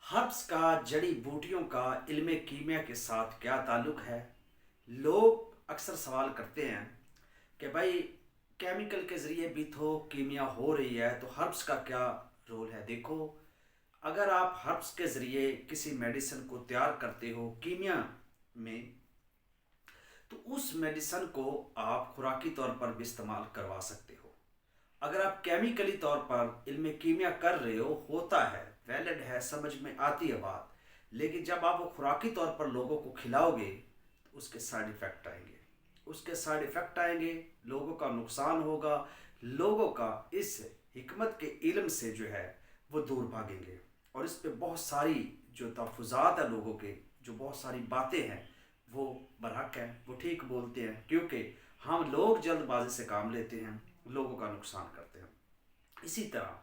Herbs का, जड़ी बूटियों का इल्म कीमिया के साथ क्या ताल्लुक़ है। लोग अक्सर सवाल करते हैं कि भाई केमिकल के ज़रिए भी तो कीमिया हो रही है, तो हर्ब्स का क्या रोल है। देखो, अगर आप हर्ब्स के ज़रिए किसी मेडिसिन को तैयार करते हो कीमिया में, तो उस मेडिसिन को आप खुराकी तौर पर भी इस्तेमाल करवा सकते हो। अगर आप केमिकली तौर पर इल्म कीमिया कर रहे हो, होता है, वैलिड है, समझ में आती है बात, लेकिन जब आप वो खुराकी तौर पर लोगों को खिलाओगे तो उसके साइड इफ़ेक्ट आएंगे। उसके साइड इफ़ेक्ट आएंगे, लोगों का नुकसान होगा, लोगों का इस हिकमत के इल्म से जो है वो दूर भागेंगे। और इस पे बहुत सारी जो तहफ़्फ़ुज़ात है लोगों के, जो बहुत सारी बातें हैं, वो बरहक हैं, वो ठीक बोलते हैं, क्योंकि हम लोग जल्दबाजी से काम लेते हैं, लोगों का नुकसान करते हैं। इसी तरह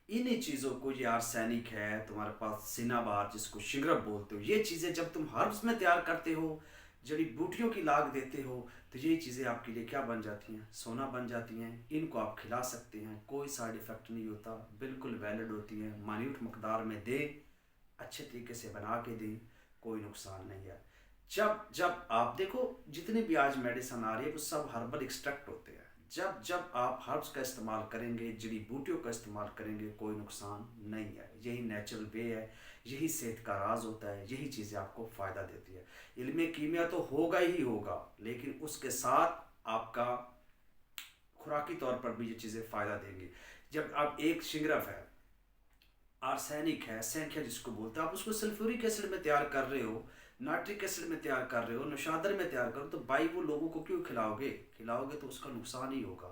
इन्हीं चीज़ों को, ये आर्सेनिक है, तुम्हारे पास सिनाबार जिसको शिगरब बोलते हो, ये चीज़ें जब तुम हर्ब्स में तैयार करते हो, जड़ी बूटियों की लाग देते हो, तो ये चीज़ें आपके लिए क्या बन जाती हैं, सोना बन जाती हैं। इनको आप खिला सकते हैं, कोई साइड इफ़ेक्ट नहीं होता, बिल्कुल वैलिड होती हैं। मान्यूट मकदार में दें, अच्छे तरीके से बना के दें, कोई नुकसान नहीं है। जब जब आप देखो, जितनी भी आज मेडिसिन आ रही है वो सब हर्बल एक्सट्रैक्ट होते हैं। जब जब आप हर्ब्स का इस्तेमाल करेंगे, जड़ी बूटियों का इस्तेमाल करेंगे, कोई नुकसान नहीं है। यही नेचुरल वे है, यही सेहत का राज होता है, यही चीज़ें आपको फ़ायदा देती है। इल्म कीमिया तो होगा ही होगा, लेकिन उसके साथ आपका खुराकी तौर पर भी ये चीज़ें फ़ायदा देंगी। जब आप एक शिंगरफ है, आर्सेनिक है, सैंखिया जिसको बोलते हैं, आप उसको सल्फ्यूरिक एसिड में तैयार कर रहे हो, नाइट्रिक एसिड में तैयार कर रहे हो, नौशादर में तैयार करो, तो भाई वो लोगों को क्यों खिलाओगे। खिलाओगे तो उसका नुकसान ही होगा।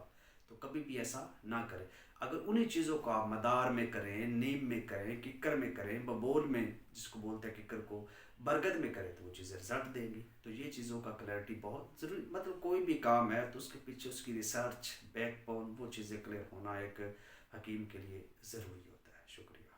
तो कभी भी ऐसा ना करें। अगर उन्हीं चीज़ों को आप मदार में करें, नीम में करें, किक्कर में करें, बबोल में जिसको बोलते हैं किक्कर को, बरगद में करें, तो वो चीज़ें रिजल्ट देंगी। तो ये चीज़ों का क्लैरिटी बहुत ज़रूरी, मतलब कोई भी काम है तो उसके पीछे उसकी रिसर्च, बैकबोन, वो चीज़ें क्लियर होना एक हकीम के लिए ज़रूरी होता है। शुक्रिया।